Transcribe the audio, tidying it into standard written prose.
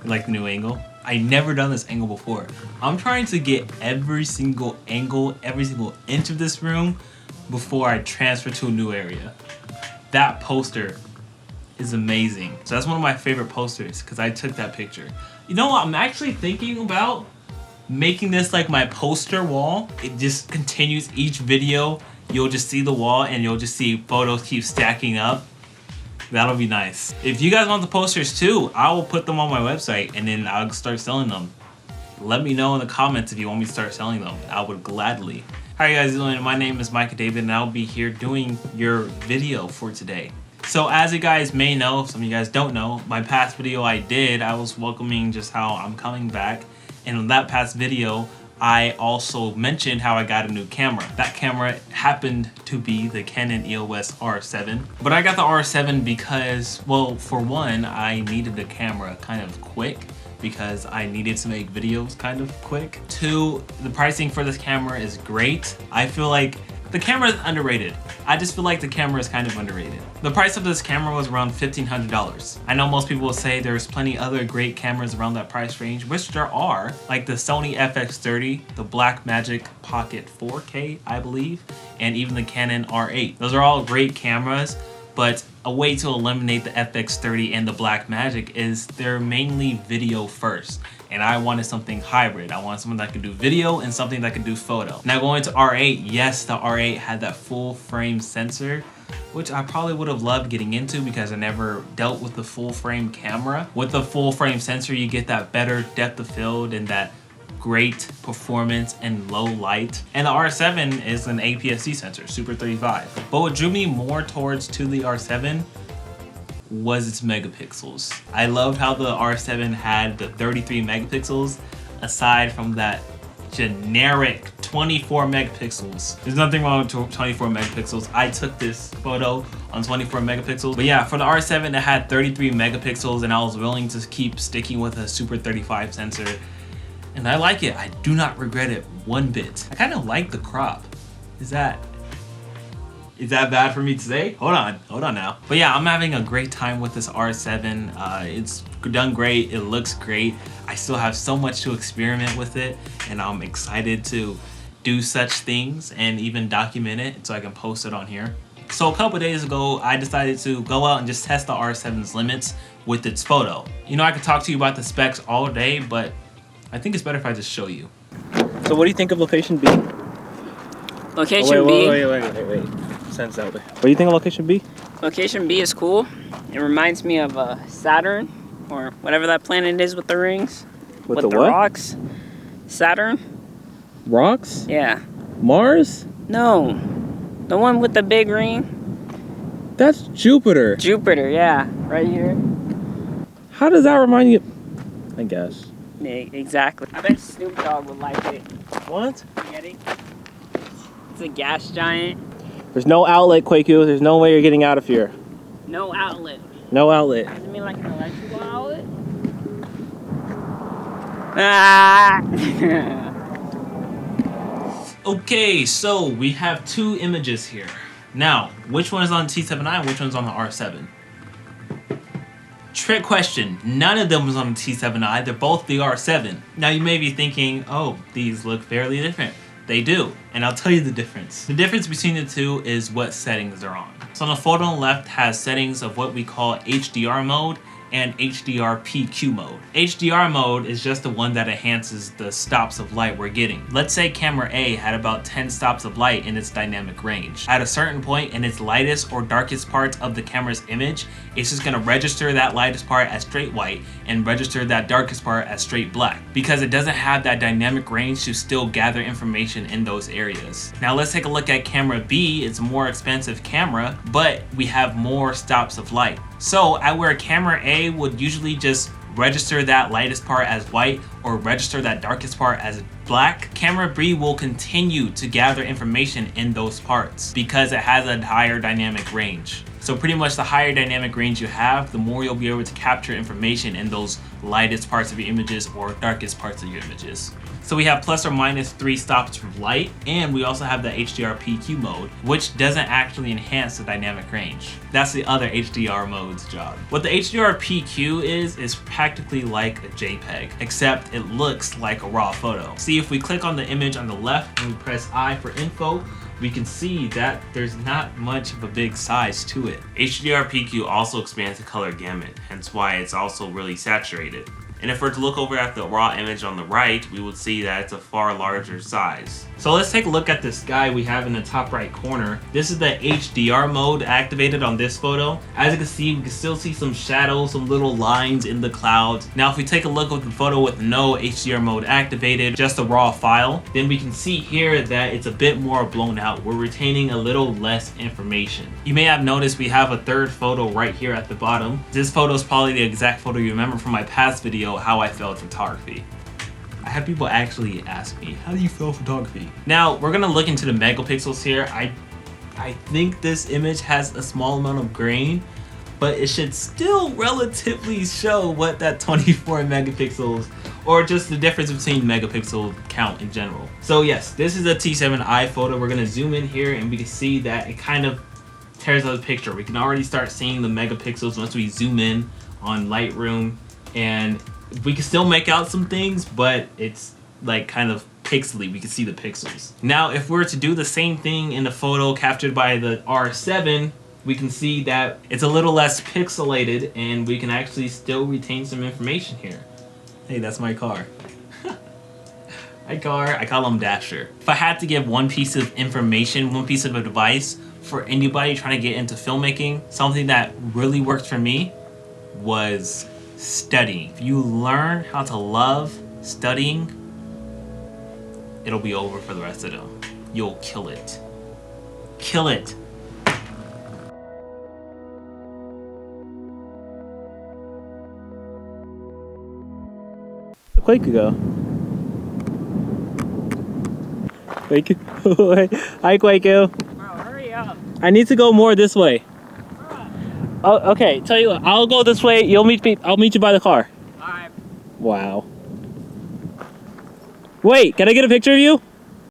Like the new angle. I never done this angle before. I'm trying to get every single angle, every single inch of this room before I transfer to a new area. That poster is amazing. So that's one of my favorite posters because I took that picture. You know what? I'm actually thinking about making this like my poster wall. It just continues each video. You'll just see the wall and you'll just see photos keep stacking up. That'll be nice. If you guys want the posters too, I will put them on my website and then I'll start selling them. Let me know in the comments if you want me to start selling them. I would gladly. How are you guys doing? My name is Micah David and I'll be here doing your video for today. So as you guys may know, if some of you guys don't know, my past video I was welcoming just how I'm coming back. And in that past video, I also mentioned how I got a new camera. That camera happened to be the Canon EOS R7. But I got the R7 because, well, for one, I needed the camera kind of quick because I needed to make videos kind of quick. Two, the pricing for this camera is great. I feel like the camera is underrated. I just feel like the camera is kind of underrated. The price of this camera was around $1,500. I know most people will say there's plenty other great cameras around that price range, which there are, like the Sony FX30, the Blackmagic Pocket 4K, I believe, and even the Canon R8. Those are all great cameras, but a way to eliminate the FX30 and the Blackmagic is they're mainly video first. And I wanted something hybrid. I wanted something that could do video and something that could do photo. Now going to R8, yes, the R8 had that full frame sensor, which I probably would have loved getting into because I never dealt with the full frame camera. With the full frame sensor, you get that better depth of field and that great performance in low light. And the R7 is an APS-C sensor, Super 35. But what drew me more towards to the R7 was its megapixels. I loved how the R7 had the 33 megapixels aside from that generic 24 megapixels. There's nothing wrong with 24 megapixels. I took this photo on 24 megapixels. But yeah, for the R7 it had 33 megapixels and I was willing to keep sticking with a Super 35 sensor. And I like it. I do not regret it one bit. I kind of like the crop. Is that bad for me to say? Hold on now. But yeah, I'm having a great time with this R7. It's done great, it looks great. I still have so much to experiment with it and I'm excited to do such things and even document it so I can post it on here. So a couple days ago, I decided to go out and just test the R7's limits with its photo. You know, I could talk to you about the specs all day, but I think it's better if I just show you. So what do you think of location B? Location B? Wait. Sense out there. What do you think of location B? Location B is cool. It reminds me of Saturn, or whatever that planet is with the rings. With the what? rocks. Saturn? Rocks? Yeah. Mars? No. The one with the big ring. That's Jupiter. Jupiter, yeah. Right here. How does that remind you? I guess. Yeah, exactly. I bet Snoop Dogg would like it. What? Spaghetti. It's a gas giant. There's no outlet, Kwaku. There's no way you're getting out of here. No outlet. No outlet. Does it mean like an electrical outlet? Ah! Okay, so we have two images here. Now, which one is on the T7i and which one's on the R7? Trick question. None of them was on the T7i. They're both the R7. Now you may be thinking, oh, these look fairly different. They do, and I'll tell you the difference. The difference between the two is what settings they're on. So on the photo on the left has settings of what we call HDR mode and HDR PQ mode. HDR mode is just the one that enhances the stops of light we're getting. Let's say camera A had about 10 stops of light in its dynamic range. At a certain point in its lightest or darkest parts of the camera's image, it's just gonna register that lightest part as straight white and register that darkest part as straight black because it doesn't have that dynamic range to still gather information in those areas. Now let's take a look at camera B. It's a more expensive camera, but we have more stops of light. So at where camera A would usually just register that lightest part as white or register that darkest part as black, camera B will continue to gather information in those parts because it has a higher dynamic range. So pretty much the higher dynamic range you have, the more you'll be able to capture information in those lightest parts of your images or darkest parts of your images. So we have plus or minus 3 stops from light, and we also have the HDR PQ mode, which doesn't actually enhance the dynamic range. That's the other HDR mode's job. What the HDR PQ is practically like a JPEG, except it looks like a raw photo. See, if we click on the image on the left and we press I for info, we can see that there's not much of a big size to it. HDR PQ also expands the color gamut, hence why it's also really saturated. And if we're to look over at the raw image on the right, we would see that it's a far larger size. So let's take a look at this guy we have in the top right corner. This is the HDR mode activated on this photo. As you can see, we can still see some shadows, some little lines in the clouds. Now if we take a look at the photo with no HDR mode activated, just a raw file, then we can see here that it's a bit more blown out. We're retaining a little less information. You may have noticed we have a third photo right here at the bottom. This photo is probably the exact photo you remember from my past video, how I failed photography. I have people actually ask me, how do you fail photography? Now, we're gonna look into the megapixels here. I think this image has a small amount of grain, but it should still relatively show what that 24 megapixels, or just the difference between megapixel count in general. So yes, this is a T7i photo. We're gonna zoom in here and we can see that it kind of tears out the picture. We can already start seeing the megapixels once we zoom in on Lightroom, and we can still make out some things, but it's like kind of pixely. We can see the pixels. Now, if we were to do the same thing in the photo captured by the R7, we can see that it's a little less pixelated and we can actually still retain some information here. Hey, that's my car. Hi car, I call him Dasher. If I had to give one piece of information, one piece of advice for anybody trying to get into filmmaking, something that really worked for me was studying. If you learn how to love studying, it'll be over for the rest of them. You'll kill it. Kill it. Quake go. Quake. Hi, Quaku. Bro, hurry up. I need to go more this way. Oh, okay. Tell you what, I'll go this way. You'll meet me. I'll meet you by the car. Alright. Wow. Wait, can I get a picture of you?